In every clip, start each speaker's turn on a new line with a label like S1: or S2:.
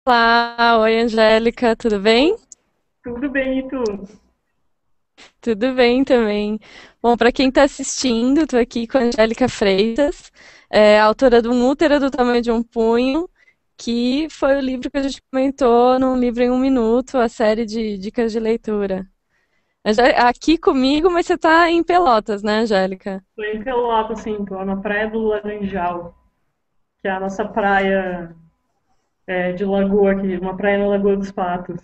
S1: Olá, oi Angélica, tudo bem?
S2: Tudo bem, e tu?
S1: Tudo bem também. Bom, para quem está assistindo, estou aqui com a Angélica Freitas, autora do Um Útero do Tamanho de um Punho, que foi o livro que a gente comentou num livro em um minuto, a série de dicas de leitura. Aqui comigo, mas você está em Pelotas, né, Angélica?
S2: Tô em Pelotas, assim, tô na Praia do Laranjal, que é a nossa praia de lagoa aqui, uma praia na Lagoa dos Patos.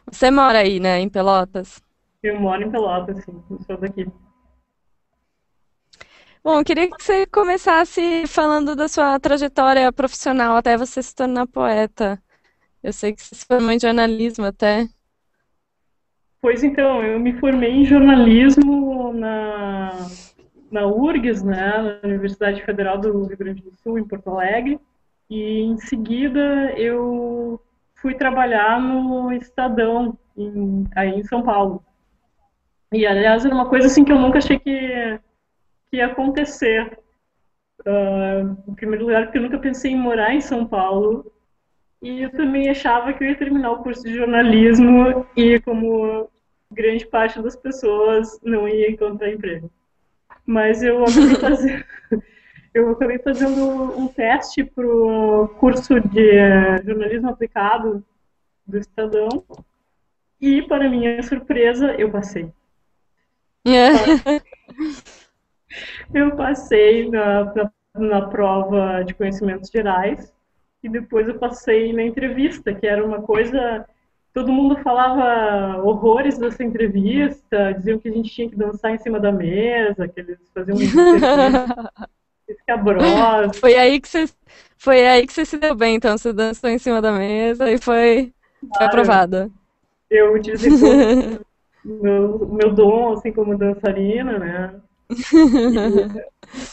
S1: Você mora aí, né, em Pelotas?
S2: Eu moro em Pelotas, assim, eu sou daqui.
S1: Bom, eu queria que você começasse falando da sua trajetória profissional até você se tornar poeta. Eu sei que você se formou em jornalismo até.
S2: Pois então, eu me formei em jornalismo na URGS, né, na Universidade Federal do Rio Grande do Sul, em Porto Alegre, e em seguida eu fui trabalhar no Estadão, aí em São Paulo. E, aliás, era uma coisa assim que eu nunca achei que ia acontecer. Em primeiro lugar, porque eu nunca pensei em morar em São Paulo. E eu também achava que eu ia terminar o curso de jornalismo e, como grande parte das pessoas, não ia encontrar emprego. Mas eu acabei fazendo um teste para o curso de jornalismo aplicado do Estadão e, para minha surpresa, eu passei. Eu passei na prova de conhecimentos gerais e depois eu passei na entrevista, que era uma coisa. Todo mundo falava horrores dessa entrevista, diziam que a gente tinha que dançar em cima da mesa, que eles faziam uns exercícios escabrosos.
S1: Foi aí que foi aí que você se deu bem, então você dançou em cima da mesa e foi
S2: Claro,
S1: aprovada.
S2: eu utilizei todo o meu dom, assim, como dançarina, né? E,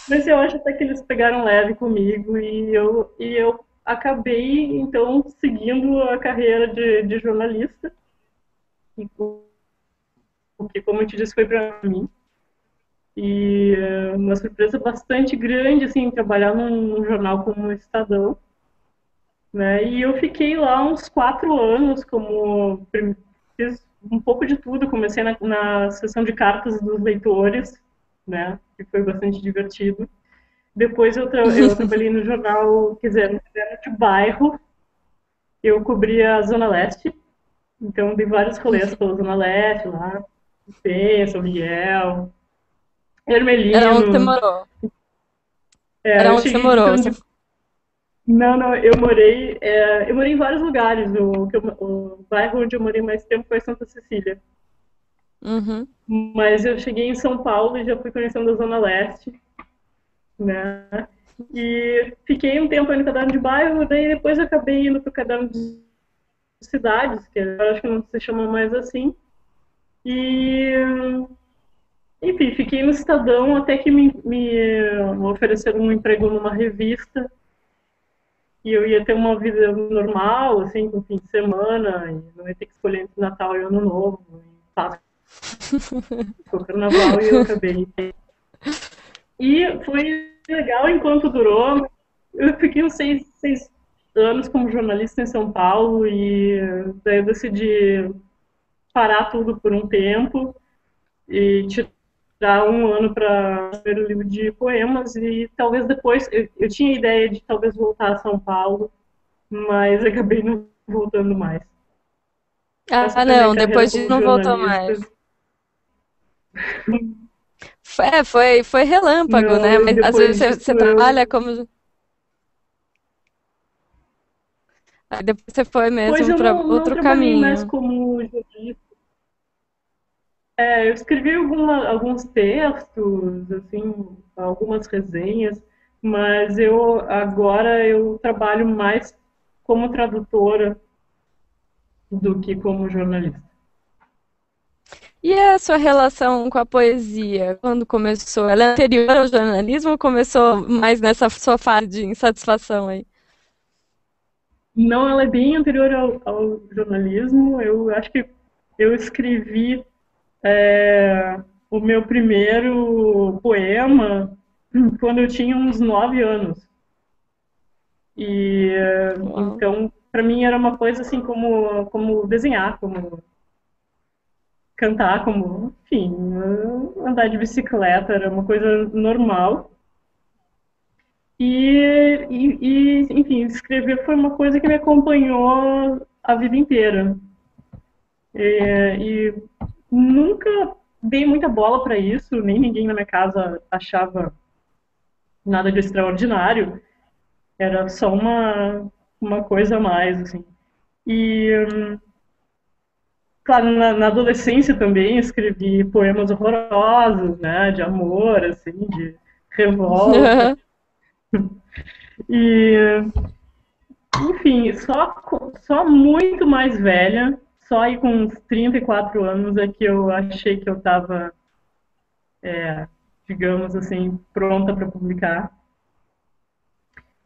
S2: mas eu acho até que eles pegaram leve comigo e eu acabei, então, seguindo a carreira de jornalista, que, como eu te disse, foi para mim. E uma surpresa bastante grande, assim, trabalhar num jornal como o Estadão, né? E eu fiquei lá uns 4 anos, fiz um pouco de tudo. Comecei na sessão de cartas dos leitores, né? Que foi bastante divertido. Depois eu trabalhei no jornal, quer dizer, no caderno de bairro. Eu cobria a Zona Leste, então dei vários rolês pela Zona Leste, lá, Penha, São Miguel,
S1: Era onde você
S2: Ermelino.
S1: morou.
S2: É,
S1: Era
S2: eu
S1: onde você
S2: cheguei,
S1: morou.
S2: então, não, não, eu morei em vários lugares. O bairro onde eu morei mais tempo foi Santa Cecília.
S1: Uhum.
S2: Mas eu cheguei em São Paulo e já fui conhecendo a Zona Leste, né? E fiquei um tempo aí no caderno de bairro, daí depois eu acabei indo para o caderno de cidades, que eu acho que não se chama mais assim. E, enfim, fiquei no Estadão até que me ofereceram um emprego numa revista e eu ia ter uma vida normal, assim, com fim de semana, e não ia ter que escolher entre Natal e Ano Novo, e Páscoa, Carnaval, e eu acabei. E foi legal enquanto durou. Eu fiquei uns 6 anos como jornalista em São Paulo, e daí eu decidi parar tudo por um tempo e tirar um ano para ver o livro de poemas e talvez depois eu tinha a ideia de talvez voltar a São Paulo, mas acabei não voltando mais. Essa
S1: Ah,
S2: foi a minha
S1: não,
S2: carreira
S1: depois disso
S2: como
S1: não voltou
S2: jornalista.
S1: mais. Foi relâmpago,
S2: Não,
S1: né?
S2: e
S1: Mas às vezes
S2: depois
S1: você
S2: disso eu.
S1: trabalha como. Aí depois você foi
S2: Pois
S1: mesmo
S2: eu
S1: para
S2: não
S1: outro
S2: trabalhei mais
S1: caminho.
S2: como jornalista. Eu escrevi alguns textos, assim, algumas resenhas, mas eu trabalho mais como tradutora do que como jornalista.
S1: E a sua relação com a poesia, quando começou? Ela é anterior ao jornalismo ou começou mais nessa sua fase de insatisfação aí?
S2: Não, ela é bem anterior ao jornalismo. Eu acho que eu escrevi o meu primeiro poema quando eu tinha uns 9 anos. E Então, para mim era uma coisa assim como desenhar, como cantar, como, enfim, andar de bicicleta, era uma coisa normal. Enfim, escrever foi uma coisa que me acompanhou a vida inteira. E nunca dei muita bola para isso, nem ninguém na minha casa achava nada de extraordinário. Era só uma coisa a mais, assim. E, claro, na adolescência também escrevi poemas horrorosos, né, de amor, assim, de revolta. E, enfim, só muito mais velha, só aí com uns 34 anos é que eu achei que eu estava, digamos assim, pronta para publicar.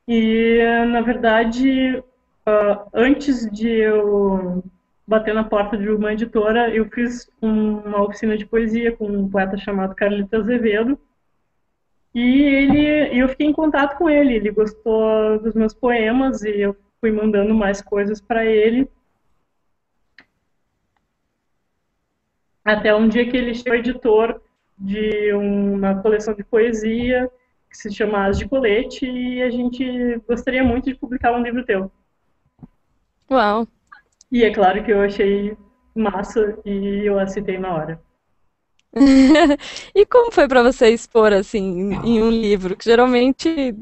S2: E, na verdade, antes de eu bater na porta de uma editora, eu fiz uma oficina de poesia com um poeta chamado Carlito Azevedo. Eu fiquei em contato com ele. Ele gostou dos meus poemas e eu fui mandando mais coisas para ele. Até um dia que ele chegou editor de uma coleção de poesia que se chama As de Colete e a gente gostaria muito de publicar um livro teu.
S1: Uau!
S2: E é claro que eu achei massa e eu aceitei na hora.
S1: E como foi para você expor assim em um livro? Que geralmente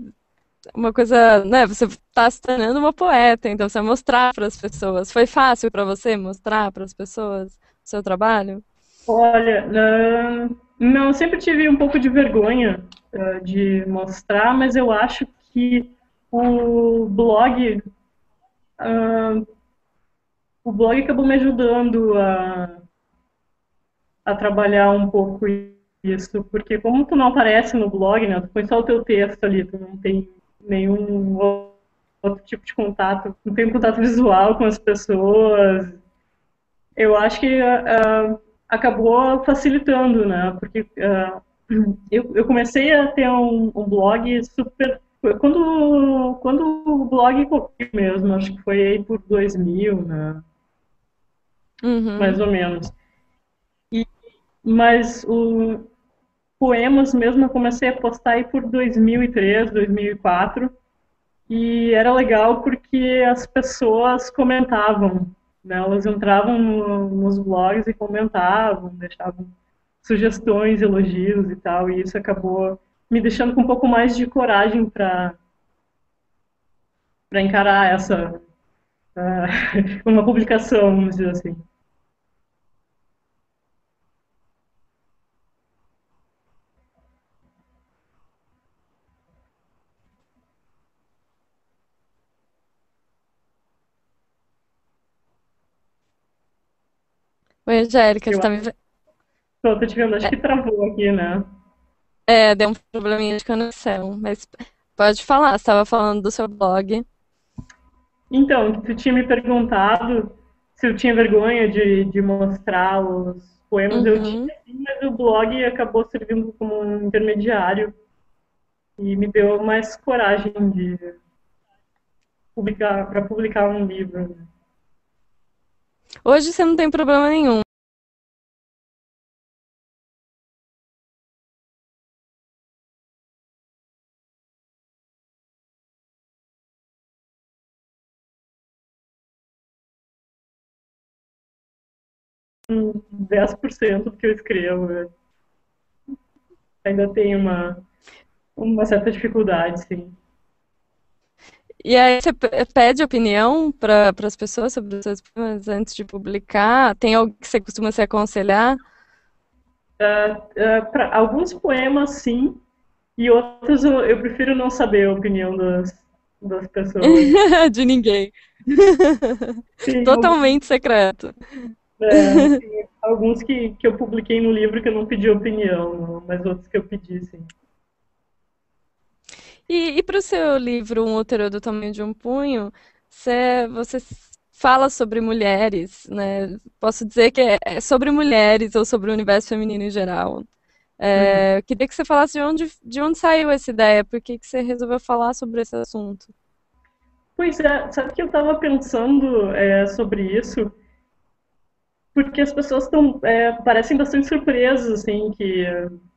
S1: uma coisa, né? Você está se tornando uma poeta, então você vai mostrar para as pessoas. Foi fácil para você mostrar para as pessoas o seu trabalho?
S2: Olha, não, eu sempre tive um pouco de vergonha de mostrar, mas eu acho que o blog, ah, o blog acabou me ajudando a trabalhar um pouco isso, porque como tu não aparece no blog, né, tu põe só o teu texto ali, tu não tem nenhum outro tipo de contato, não tem um contato visual com as pessoas, eu acho que acabou facilitando, né, porque eu comecei a ter um blog super... Quando o blog mesmo, acho que foi aí por 2000, né, mais
S1: Uhum.
S2: ou menos. Mas o poemas mesmo eu comecei a postar aí por 2003, 2004 e era legal porque as pessoas comentavam, né? Elas entravam nos blogs e comentavam, deixavam sugestões, elogios e tal, e isso acabou me deixando com um pouco mais de coragem para encarar essa uma publicação, vamos dizer assim.
S1: Oi, Angélica, você
S2: Eu
S1: tá me... ve-
S2: tô te vendo, acho que travou aqui, né?
S1: Deu um probleminha de conexão, mas pode falar, você estava falando do seu blog.
S2: Então, tu tinha me perguntado se eu tinha vergonha de mostrar os poemas. Eu tinha,
S1: Uhum.
S2: sim, mas o blog acabou servindo como um intermediário e me deu mais coragem de publicar, para publicar um livro.
S1: Hoje você não tem problema nenhum.
S2: 10% do que eu escrevo, né? Ainda tem uma certa dificuldade, sim.
S1: E aí você pede opinião para as pessoas sobre os seus poemas antes de publicar? Tem algo que você costuma se aconselhar?
S2: Para alguns poemas, sim, e outros eu prefiro não saber a opinião das pessoas.
S1: De ninguém.
S2: Tem
S1: Totalmente secreto.
S2: tem alguns que eu publiquei no livro que eu não pedi opinião, mas outros que eu pedi, sim.
S1: E para o seu livro, Um Útero do Tamanho de um Punho, você fala sobre mulheres, né? Posso dizer que é sobre mulheres ou sobre o universo feminino em geral.
S2: Uhum.
S1: Eu queria que você falasse de onde saiu essa ideia, por que que você resolveu falar sobre esse assunto?
S2: Pois é, sabe que eu estava pensando sobre isso, porque as pessoas parecem bastante surpresas, assim, que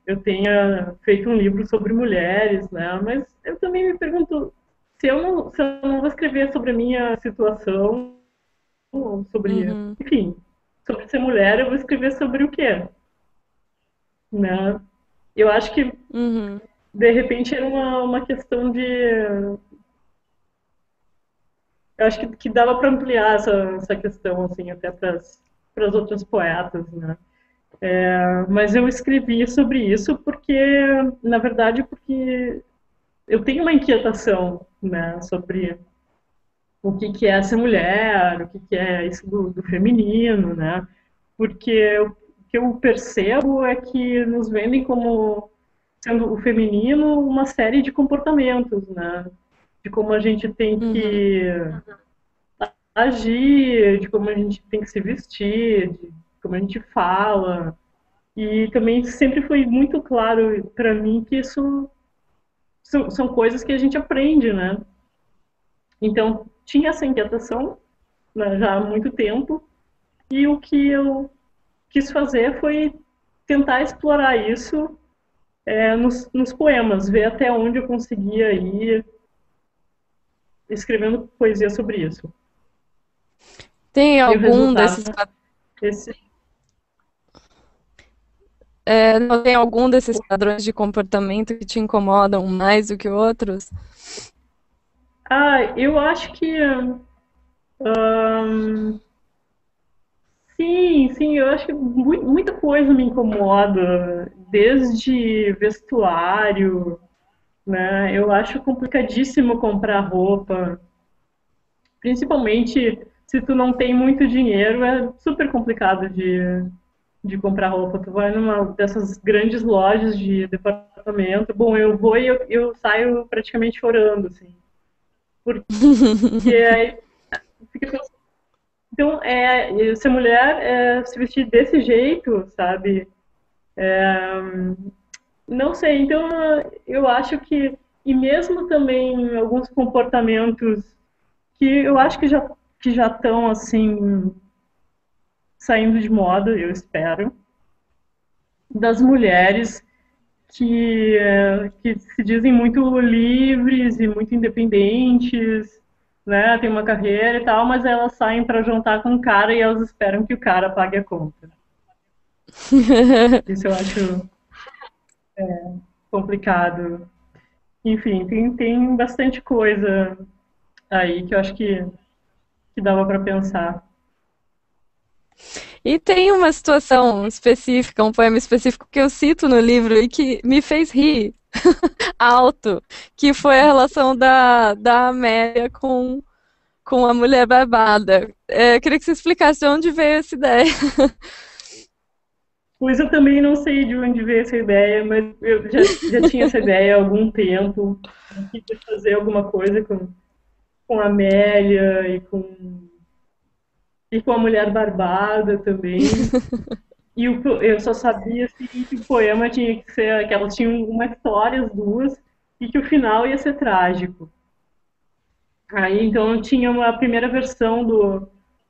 S2: eu tenha feito um livro sobre mulheres, né? Mas eu também me pergunto se eu não vou escrever sobre a minha situação, sobre,
S1: Uhum,
S2: enfim, sobre ser mulher, eu vou escrever sobre o quê, né? Eu acho que
S1: uhum,
S2: de repente era uma questão de, eu acho que dava para ampliar essa questão assim até para as outras poetas, né? Mas eu escrevi sobre isso porque, na verdade, porque eu tenho uma inquietação, né, sobre o que é ser mulher, o que é isso do feminino, né? Porque o que eu percebo é que nos vendem como sendo o feminino uma série de comportamentos, né? De como a gente tem
S1: uhum.
S2: que agir, de como a gente tem que se vestir, de como a gente fala. E também sempre foi muito claro para mim que isso são coisas que a gente aprende, né? Então, tinha essa inquietação, né, já há muito tempo, e o que eu quis fazer foi tentar explorar isso nos poemas, ver até onde eu conseguia ir escrevendo poesia sobre isso.
S1: Tem
S2: E o
S1: algum desses,
S2: resultado, esse.
S1: não tem algum desses padrões de comportamento que te incomodam mais do que outros?
S2: Eu acho que. hum, sim, eu acho que muita coisa me incomoda, desde vestuário, né? Eu acho complicadíssimo comprar roupa, principalmente se tu não tem muito dinheiro, é super complicado de comprar roupa. Tu vai numa dessas grandes lojas de departamento, bom, eu vou e eu saio praticamente chorando, assim, porque aí fica pensando, então, ser mulher se vestir desse jeito, sabe? Não sei, então eu acho e mesmo também alguns comportamentos que eu acho que já estão assim saindo de moda, eu espero, das mulheres que se dizem muito livres e muito independentes, né? Tem uma carreira e tal, mas elas saem para jantar com o cara e elas esperam que o cara pague a conta. Isso eu acho complicado. Enfim, tem bastante coisa aí que eu acho que dava para pensar.
S1: E tem uma situação específica, um poema específico que eu cito no livro e que me fez rir alto, que foi a relação da Amélia com a mulher barbada. Eu queria que você explicasse de onde veio essa ideia.
S2: Pois eu também não sei de onde veio essa ideia, mas eu já tinha essa ideia há algum tempo. Eu queria fazer alguma coisa com a Amélia e com a Mulher Barbada também. Eu só sabia assim, que o poema tinha que ser, que elas tinham uma história as duas e que o final ia ser trágico. Aí então tinha uma primeira versão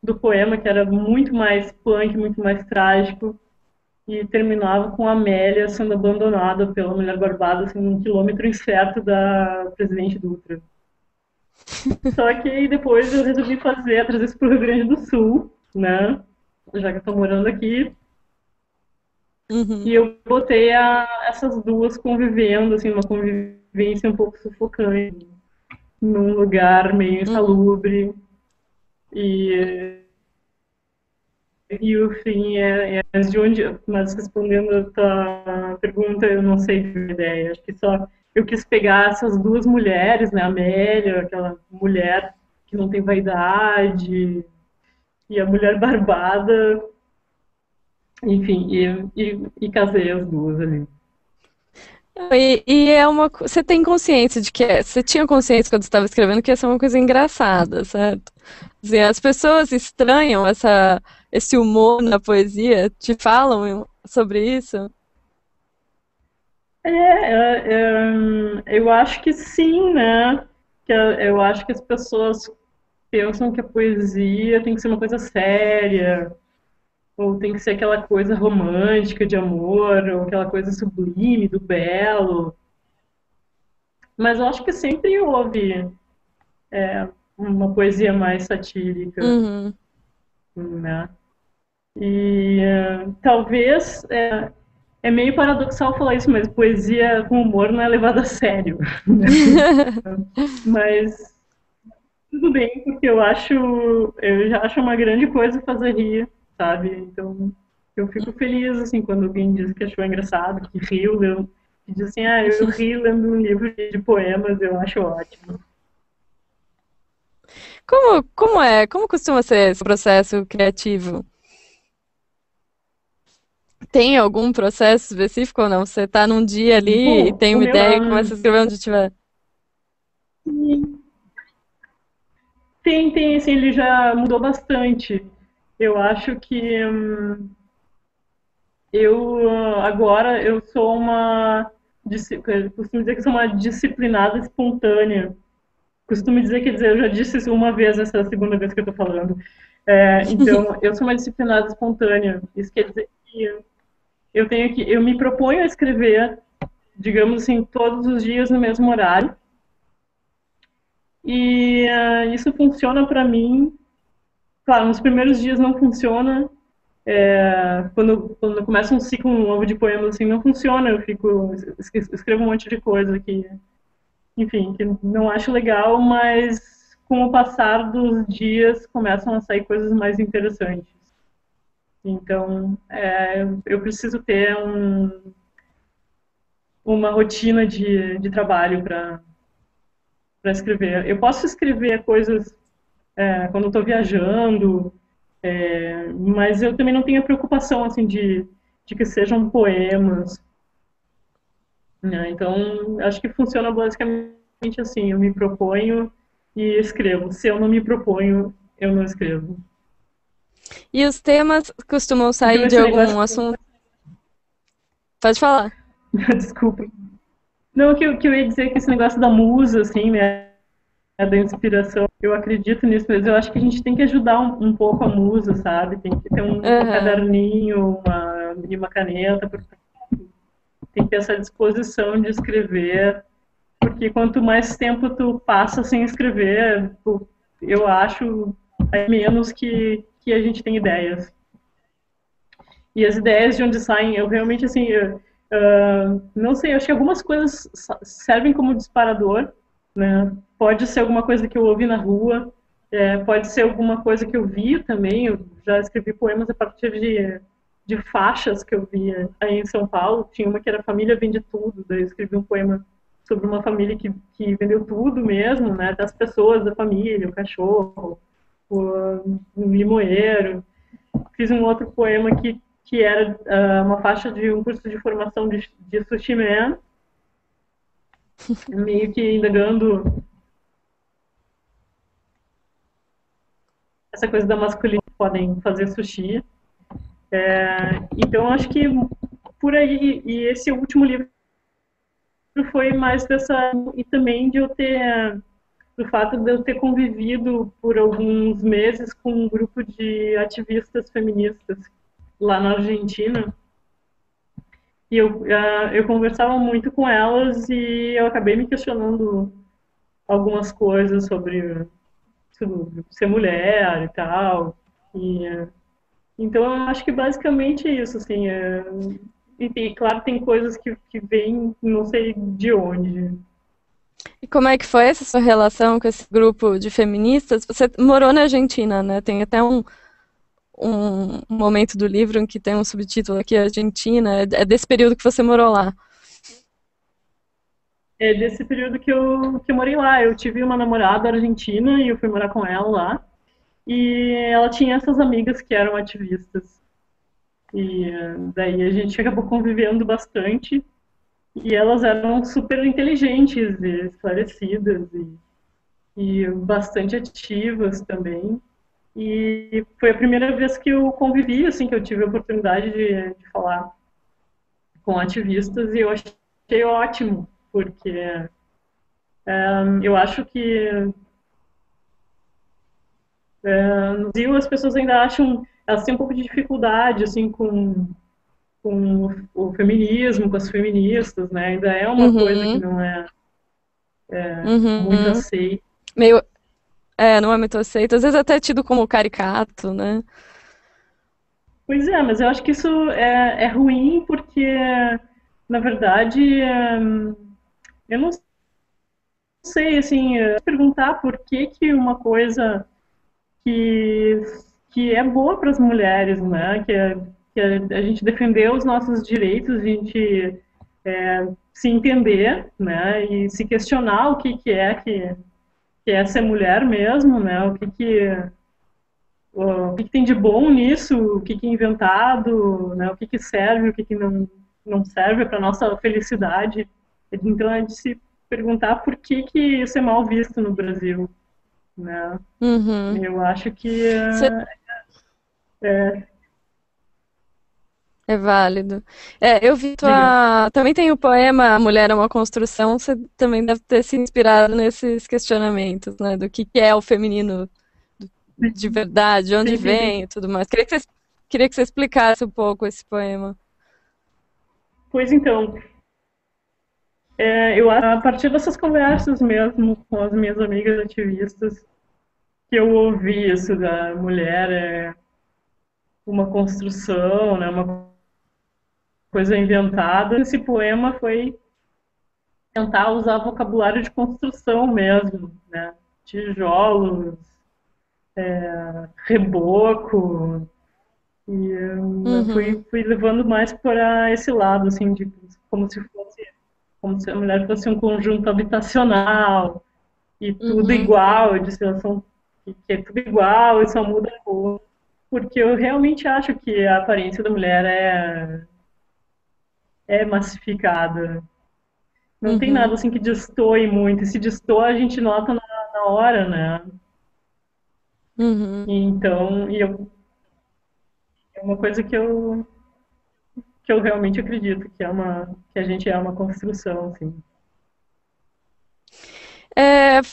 S2: do poema que era muito mais punk, muito mais trágico e terminava com a Amélia sendo abandonada pela Mulher Barbada assim, num quilômetro incerto da Presidente Dutra. Só que aí depois eu resolvi trazer isso para o Rio Grande do Sul, né? Já que eu estou morando aqui,
S1: Uhum.
S2: e eu botei essas duas convivendo, assim, uma convivência um pouco sufocante, num lugar meio insalubre. E, e o fim é de onde. Mas respondendo a tua pergunta, eu não sei de ideia. Acho que só eu quis pegar essas duas mulheres, né? A Amélia, aquela mulher que não tem vaidade, e a mulher barbada, enfim, e casei as duas ali.
S1: E é você tem consciência de que você tinha consciência quando você estava escrevendo que ia ser uma coisa engraçada, certo? Assim, as pessoas estranham esse humor na poesia, te falam sobre isso?
S2: Eu acho que sim, né? que eu acho que as pessoas pensam que a poesia tem que ser uma coisa séria, ou tem que ser aquela coisa romântica de amor, ou aquela coisa sublime do belo. Mas eu acho que sempre houve uma poesia mais satírica,
S1: Uhum.
S2: né? E talvez é meio paradoxal falar isso, mas poesia com humor não é levada a sério, né? Mas tudo bem, porque eu já acho uma grande coisa fazer rir, sabe? Então, eu fico feliz, assim, quando alguém diz que achou engraçado, que riu, que diz assim, eu ri lendo um livro de poemas, eu acho ótimo.
S1: Como costuma ser esse processo criativo? Tem algum processo específico ou não? Você tá num dia ali e
S2: Bom,
S1: tem
S2: o
S1: uma
S2: meu,
S1: ideia e começa a escrever onde tiver.
S2: tem, assim, ele já mudou bastante. Eu acho que agora eu sou eu costumo dizer que sou uma disciplinada espontânea. Costumo dizer, quer dizer, eu já disse isso uma vez, essa é a segunda vez que eu tô falando. Então, eu sou uma disciplinada espontânea. Isso quer dizer que eu me proponho a escrever, digamos assim, todos os dias no mesmo horário. E isso funciona para mim. Claro, nos primeiros dias não funciona. Quando começa um ciclo novo de poemas assim, não funciona. Escrevo um monte de coisa que, enfim, que não acho legal, mas com o passar dos dias começam a sair coisas mais interessantes. Então, eu preciso ter uma rotina de trabalho para escrever. Eu posso escrever coisas quando estou viajando, mas eu também não tenho a preocupação assim de que sejam poemas, né? Então, acho que funciona basicamente assim: eu me proponho e escrevo. Se eu não me proponho, eu não escrevo.
S1: E os temas costumam
S2: Então,
S1: sair de
S2: esse negócio.
S1: algum assunto? Pode falar.
S2: Desculpa. Não, que eu ia dizer que esse negócio da musa, assim, né? Da inspiração, eu acredito nisso, mas eu acho que a gente tem que ajudar um pouco a musa, sabe? Tem que ter um
S1: Aham.
S2: caderninho e uma caneta, tem que ter essa disposição de escrever, porque quanto mais tempo tu passa sem escrever, eu acho menos que a gente tem ideias. E as ideias de onde saem, eu realmente, assim, não sei, acho que algumas coisas servem como disparador, né? Pode ser alguma coisa que eu ouvi na rua, pode ser alguma coisa que eu vi também. Eu já escrevi poemas a partir de faixas que eu via aí em São Paulo. Tinha uma que era Família Vende Tudo, daí eu escrevi um poema sobre uma família que vendeu tudo mesmo, né? Das pessoas da família, o cachorro, o limoeiro. Fiz um outro poema que era uma faixa de um curso de formação de sushi man, meio que indagando essa coisa da masculinidade que podem fazer sushi. Então, acho que por aí, e esse último livro foi mais dessa, e também de eu ter, do fato de eu ter convivido por alguns meses com um grupo de ativistas feministas lá na Argentina. E eu conversava muito com elas e eu acabei me questionando algumas coisas sobre ser mulher e tal. E, então, eu acho que basicamente é isso, assim. E claro, tem coisas que vêm, não sei de onde.
S1: E como é que foi essa sua relação com esse grupo de feministas? Você morou na Argentina, né? Tem até um momento do livro em que tem um subtítulo aqui, Argentina. É desse período que você morou lá.
S2: É desse período que eu morei lá. Eu tive uma namorada argentina e eu fui morar com ela lá. E ela tinha essas amigas que eram ativistas. E daí a gente acabou convivendo bastante. E elas eram super inteligentes e esclarecidas e bastante ativas também. E foi a primeira vez que eu convivi, assim, que eu tive a oportunidade de falar com ativistas e eu achei ótimo, porque Eu acho que no Brasil as pessoas ainda acham, elas têm um pouco de dificuldade assim com o feminismo, com as feministas, né? Ainda é uma coisa que
S1: Uhum,
S2: não é muito
S1: uhum.
S2: aceita.
S1: Meio, não é muito aceito, às vezes até tido como caricato, né?
S2: Pois é, mas eu acho que isso é ruim porque, na verdade, eu não sei, assim, perguntar por que que uma coisa que, que é boa para as mulheres, né? Que a gente defender os nossos direitos, a gente se entender, né? E se questionar o que é ser mulher mesmo, né? O que tem de bom nisso, o que é inventado, né? O que serve, o que não serve para nossa felicidade. Então é de se perguntar por que isso é mal visto no Brasil, né?
S1: Uhum.
S2: Eu acho que
S1: Cê-
S2: é,
S1: É válido. É, eu vi
S2: diga.
S1: tua. Também tem o poema A Mulher é uma Construção, você também deve ter se inspirado nesses questionamentos, né? Do que é o feminino de verdade, de onde
S2: Sim, sim, sim.
S1: vem e tudo mais. Queria que você explicasse um pouco esse poema.
S2: Pois então, a partir dessas conversas mesmo com as minhas amigas ativistas, que eu ouvi isso da mulher uma construção, né, uma coisa inventada. Esse poema foi tentar usar vocabulário de construção mesmo, né, tijolos, reboco, e eu
S1: Uhum,
S2: fui levando mais para esse lado, assim, de como se fosse, como se a mulher fosse um conjunto habitacional, e tudo
S1: uhum,
S2: igual, de situação que é tudo igual e só muda a cor. Porque eu realmente acho que a aparência da mulher é massificada. Não tem nada
S1: uhum,
S2: assim que destoe muito. E se destoa, a gente nota na hora, né?
S1: uhum.
S2: E então, é uma coisa que eu realmente acredito, que a gente é uma construção, assim.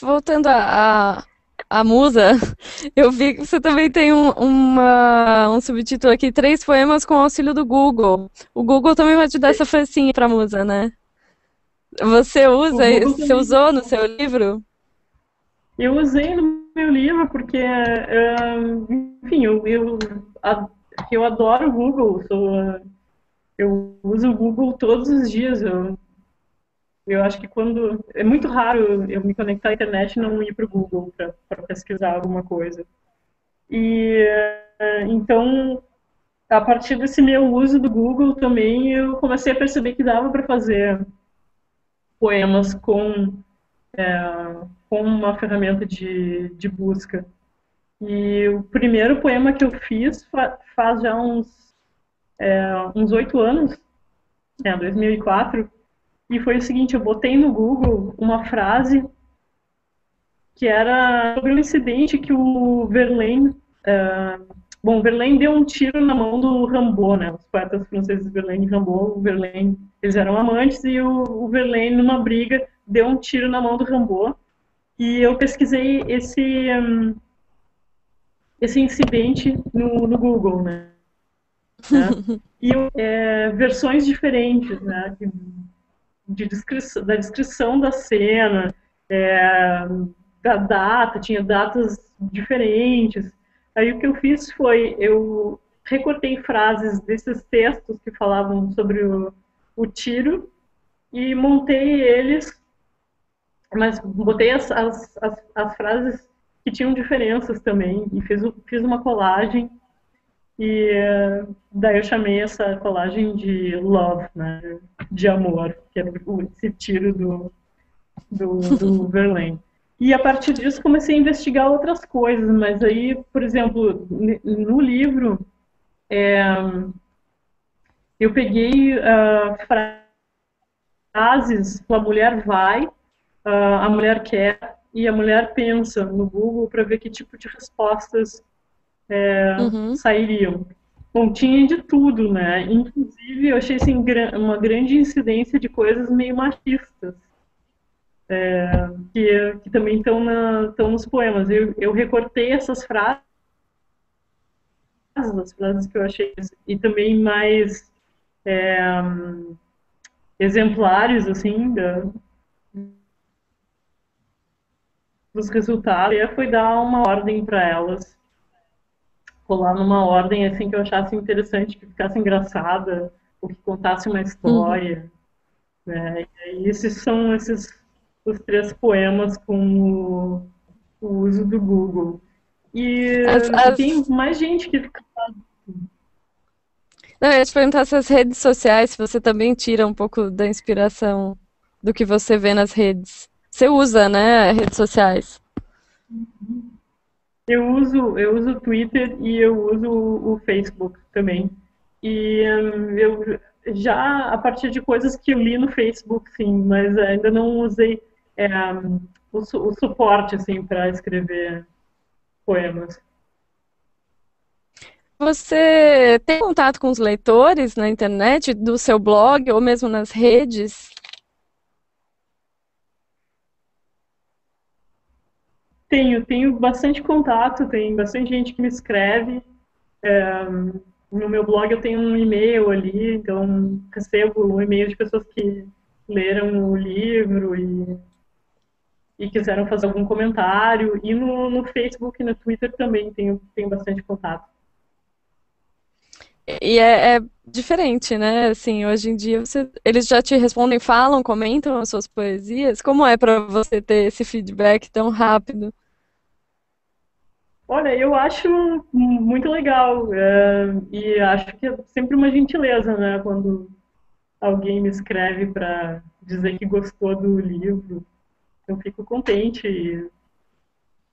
S1: Voltando à musa, eu vi que você também tem um subtítulo aqui, Três Poemas com Auxílio do Google. O Google também vai te dar essa forcinha pra musa, né?
S2: O Google
S1: Você
S2: também.
S1: usou no seu livro?
S2: Eu usei no meu livro porque, enfim, eu adoro o Google, eu uso o Google todos os dias. Eu acho que quando. É muito raro eu me conectar à internet e não ir para o Google para pesquisar alguma coisa. E então, a partir desse meu uso do Google também, eu comecei a perceber que dava para fazer poemas com uma ferramenta de busca. E o primeiro poema que eu fiz faz já uns 8 anos, 2004, e foi o seguinte: eu botei no Google uma frase que era sobre um incidente que o Verlaine. Bom, o Verlaine deu um tiro na mão do Rimbaud, né? Os poetas franceses Verlaine e Rimbaud, o Verlaine, eles eram amantes e o Verlaine, numa briga, deu um tiro na mão do Rimbaud. E eu pesquisei esse incidente no Google, né? E versões diferentes, né? Da descrição da cena, da data, tinha datas diferentes. Aí o que eu fiz foi, eu recortei frases desses textos que falavam sobre o tiro e montei eles, mas botei as frases que tinham diferenças também e fiz uma colagem e daí eu chamei essa colagem de love, né, de amor, que era esse tiro do Verlaine. E a partir disso comecei a investigar outras coisas, mas aí, por exemplo, no livro, eu peguei frases, a mulher vai, a mulher quer e a mulher pensa no Google para ver que tipo de respostas
S1: Uhum,
S2: sairiam. Bom, tinha de tudo, né? Inclusive, eu achei assim, uma grande incidência de coisas meio machistas. que também estão nos poemas. Eu recortei essas frases, as frases que eu achei, e também mais exemplares, assim, dos resultados. E foi dar uma ordem para elas, colar numa ordem assim que eu achasse interessante, que ficasse engraçada, ou que contasse uma
S1: Uhum.
S2: história. Né? E esses são os 3 poemas com o uso do Google.
S1: As,
S2: E tem
S1: as...
S2: mais gente que.
S1: Não, eu ia te perguntar se as redes sociais, se você também tira um pouco da inspiração do que você vê nas redes. Você usa, né, redes sociais?
S2: Eu uso o Twitter e eu uso o Facebook também. E eu já, a partir de coisas que eu li no Facebook, sim, mas ainda não usei o suporte, assim, para escrever poemas.
S1: Você tem contato com os leitores na internet, do seu blog ou mesmo nas redes?
S2: Tenho bastante contato, tem bastante gente que me escreve. No meu blog eu tenho um e-mail ali, então recebo um e-mail de pessoas que leram o livro e quiseram fazer algum comentário. E no Facebook e no Twitter também tenho bastante contato.
S1: E é diferente, né? Assim, hoje em dia eles já te respondem, falam, comentam as suas poesias. Como é para você ter esse feedback tão rápido?
S2: Olha, eu acho muito legal, e acho que é sempre uma gentileza, né, quando alguém me escreve para dizer que gostou do livro. Eu fico contente e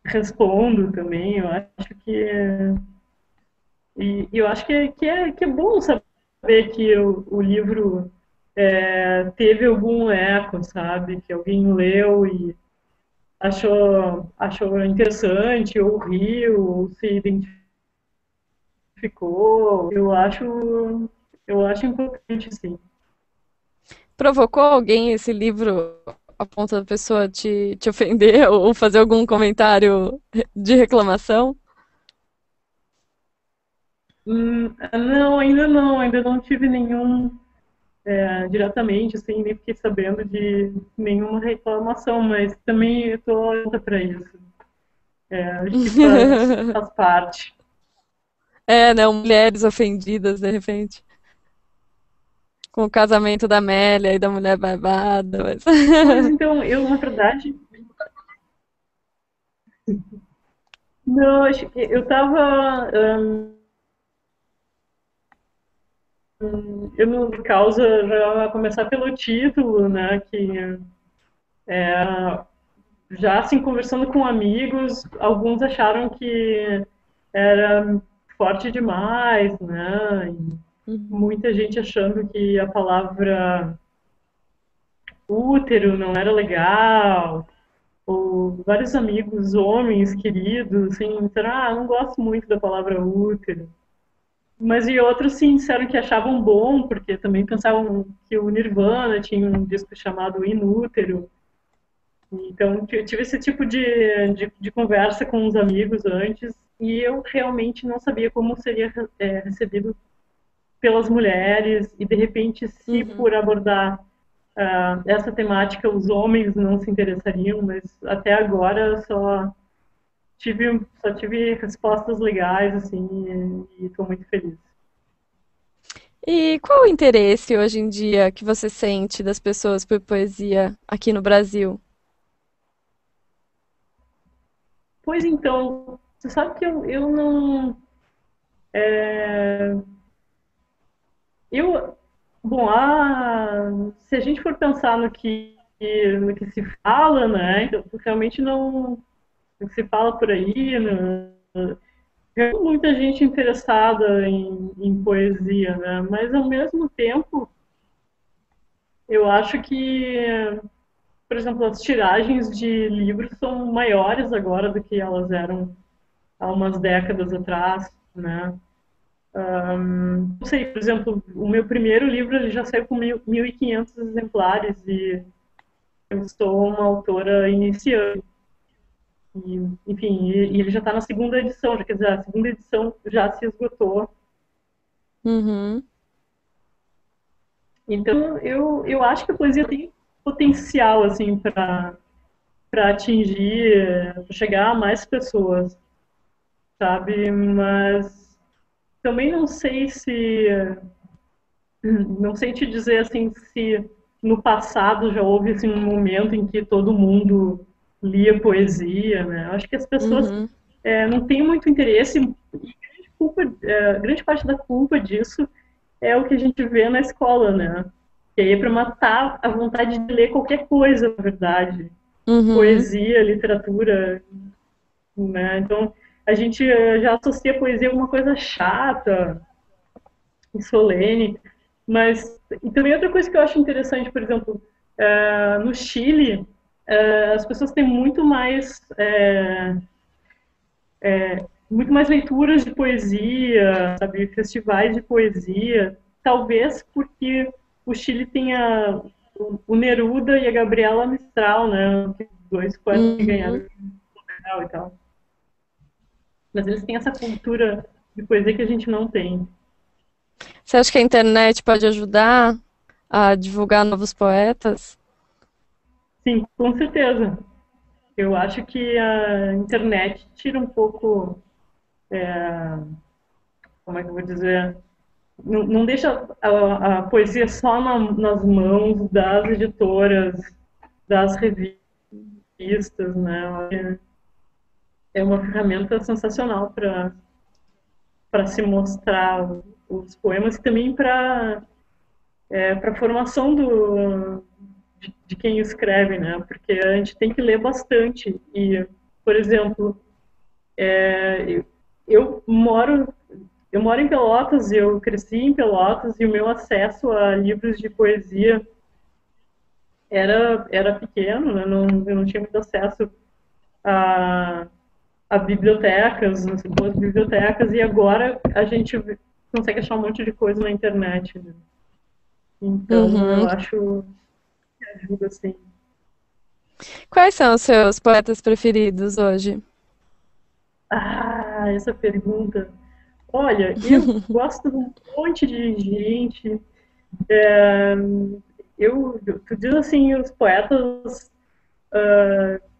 S2: respondo também. Eu acho eu acho que é bom saber que o livro teve algum eco, sabe? Que alguém leu e achou interessante, ou riu, ou se identificou. Eu acho importante, sim.
S1: Provocou alguém esse livro a ponto da pessoa te ofender ou fazer algum comentário de reclamação?
S2: Não, ainda não tive nenhum diretamente, assim, nem fiquei sabendo de nenhuma reclamação, mas também eu estou aberta para isso. Acho que faz parte.
S1: É, né? Mulheres ofendidas, de repente. Com o casamento da Amélia e da mulher barbada. Mas...
S2: Pois então, eu, na verdade, não, acho que eu estava. Eu não causa já a começar pelo título, né? Que já assim, conversando com amigos, alguns acharam que era forte demais, né? E muita gente achando que a palavra útero não era legal, ou vários amigos, homens queridos, assim, disseram, não gosto muito da palavra útero. Mas e outros, sim, disseram que achavam bom, porque também pensavam que o Nirvana tinha um disco chamado Inútero. Então, eu tive esse tipo de conversa com os amigos antes, e eu realmente não sabia como seria recebido pelas mulheres, e de repente, se
S1: Uhum.
S2: por abordar essa temática os homens não se interessariam, mas até agora só tive respostas legais, assim, e estou muito feliz.
S1: E qual o interesse hoje em dia que você sente das pessoas por poesia aqui no Brasil?
S2: Pois então, você sabe que eu não. Eu, bom, se a gente for pensar no que se fala, né? Então, realmente não. No que se fala por aí, né? Tem muita gente interessada em poesia, né? Mas ao mesmo tempo, eu acho que, por exemplo, as tiragens de livros são maiores agora do que elas eram há umas décadas atrás, né? Não sei, por exemplo, o meu primeiro livro ele já saiu com 1.500 exemplares eu sou uma autora iniciante. E, enfim, e ele já está na segunda edição, já, quer dizer, a segunda edição já se esgotou.
S1: Uhum.
S2: Então, eu acho que a poesia tem potencial, assim, para atingir, para chegar a mais pessoas, sabe? Mas também não sei te dizer, assim, se no passado já houve, assim, um momento em que todo mundo lia poesia, né? Eu acho que as pessoas
S1: Uhum.
S2: não têm muito interesse, e grande parte da culpa disso é o que a gente vê na escola, né? Que aí é para matar a vontade de ler qualquer coisa, na verdade.
S1: Uhum.
S2: Poesia, literatura, né? Então, a gente já associa a poesia a uma coisa chata e solene. Mas, e também outra coisa que eu acho interessante, por exemplo, no Chile, as pessoas têm muito mais leituras de poesia, sabe, festivais de poesia, talvez porque o Chile tenha o Neruda e a Gabriela Mistral, né, dois poetas que ganharam
S1: Uhum.
S2: o Nobel e tal. Mas eles têm essa cultura de poesia que a gente não tem.
S1: Você acha que a internet pode ajudar a divulgar novos poetas?
S2: Sim, com certeza. Eu acho que a internet tira um pouco, como é que eu vou dizer, não deixa a poesia só nas mãos das editoras, das revistas, né? É uma ferramenta sensacional para se mostrar os poemas e também para a formação de quem escreve, né? Porque a gente tem que ler bastante. E, por exemplo, eu moro eu moro em Pelotas, eu cresci em Pelotas e o meu acesso a livros de poesia era pequeno, né? Eu não tinha muito acesso a, a bibliotecas, boas bibliotecas, e agora a gente consegue achar um monte de coisa na internet. Né? Então eu
S1: Uhum.
S2: acho que ajuda, assim.
S1: Quais são os seus poetas preferidos hoje?
S2: Ah, essa pergunta. Olha, eu gosto de um monte de gente. É, tu diz assim, os poetas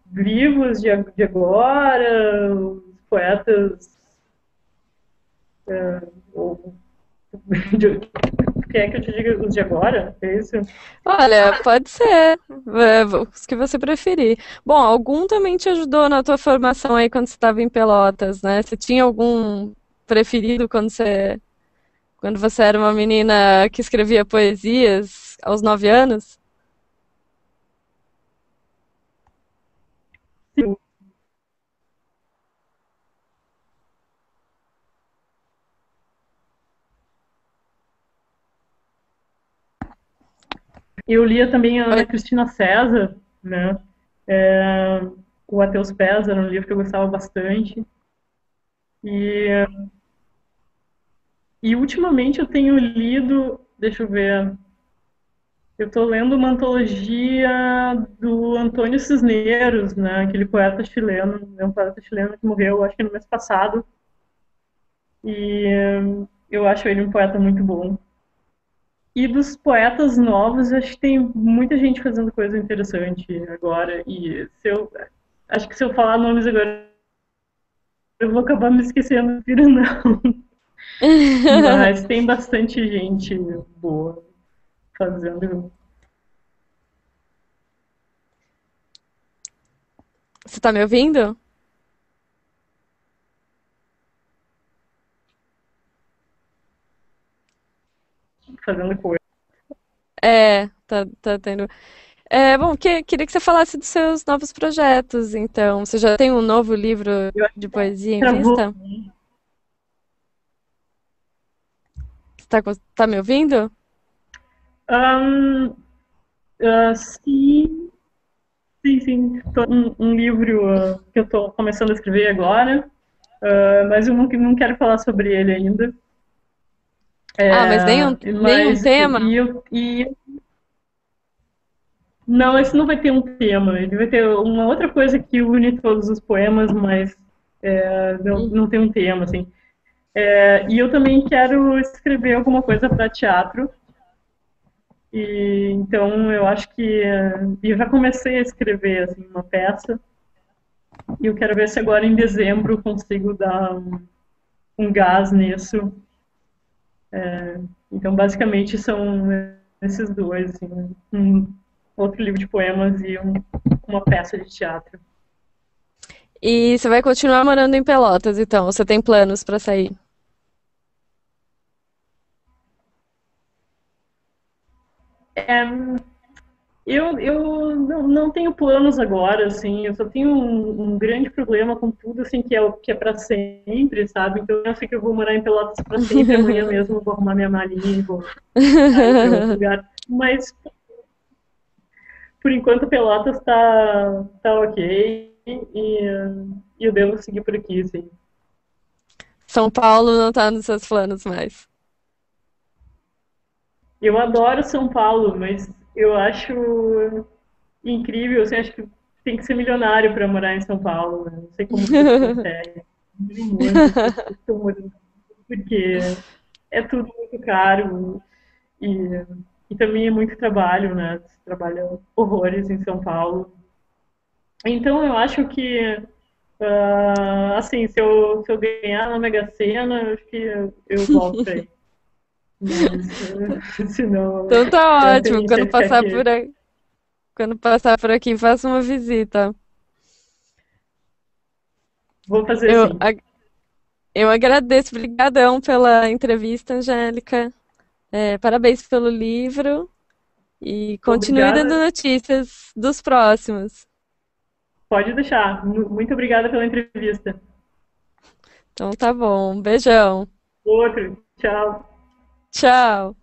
S2: vivos de agora, os poetas. Ou, quer que eu te diga os de agora? É isso?
S1: Olha, pode ser, os que você preferir. Bom, algum também te ajudou na tua formação aí quando você estava em Pelotas, né? Você tinha algum preferido quando você era uma menina que escrevia poesias aos 9 anos?
S2: Sim. Eu lia também a Ana
S1: Oi?
S2: Cristina César, né? É, o Ateus Pés era um livro que eu gostava bastante. E, e ultimamente eu tenho lido, deixa eu ver, eu estou lendo uma antologia do Antônio Cisneros, né? Aquele poeta chileno, é um poeta chileno que morreu, acho que no mês passado. E eu acho ele um poeta muito bom. E dos poetas novos, acho que tem muita gente fazendo coisa interessante agora. Acho que se eu falar nomes agora, eu vou acabar me esquecendo, vira não. Mas tem bastante gente boa fazendo,
S1: Você tá me ouvindo?
S2: fazendo coisa.
S1: Tá tendo. É, bom, queria que você falasse dos seus novos projetos, então. Você já tem um novo livro
S2: Eu acho
S1: de
S2: que
S1: poesia em
S2: travou.
S1: vista? Você tá me ouvindo?
S2: Um, sim, sim. Um livro que eu estou começando a escrever agora, mas eu não quero falar sobre ele ainda.
S1: Ah, mas nenhum
S2: Mas
S1: tema?
S2: e Não, esse não vai ter um tema, ele vai ter uma outra coisa que une todos os poemas, mas não tem um tema, assim. E eu também quero escrever alguma coisa para teatro, e então eu acho que eu já comecei a escrever assim, uma peça, e eu quero ver se agora em dezembro consigo dar um gás nisso. Então, basicamente, são esses dois, assim, um outro livro de poemas e uma peça de teatro.
S1: E você vai continuar morando em Pelotas, então? Você tem planos para sair?
S2: Eu não tenho planos agora, assim, eu só tenho um grande problema com tudo, assim, que é para sempre, sabe? Então eu acho que eu vou morar em Pelotas para sempre, amanhã mesmo eu vou arrumar minha malinha e vou sair para outro lugar. Mas por enquanto Pelotas tá ok e eu devo seguir por aqui, assim.
S1: São Paulo não tá nos seus planos mais.
S2: Eu adoro São Paulo, mas eu acho incrível, assim, acho que tem que ser milionário para morar em São Paulo, né? Não sei como que eles conseguem. Admiro muito as pessoas que estão morando, porque é tudo muito caro e, e também é muito trabalho, né? Você trabalha horrores em São Paulo. Então eu acho que, assim, se eu ganhar na Mega Sena, eu acho que eu volto para aí. Mas, se não,
S1: Então tá
S2: a
S1: ótimo.
S2: tendência é ficar aqui.
S1: Quando passar por aqui, faça uma visita.
S2: Vou fazer
S1: Eu,
S2: assim.
S1: a- eu agradeço, brigadão pela entrevista, Angélica. Parabéns pelo livro e continue dando
S2: Obrigada.
S1: notícias dos próximos.
S2: Pode deixar. Muito obrigada pela entrevista.
S1: Então tá bom, um beijão.
S2: Outro. Tchau.
S1: Tchau.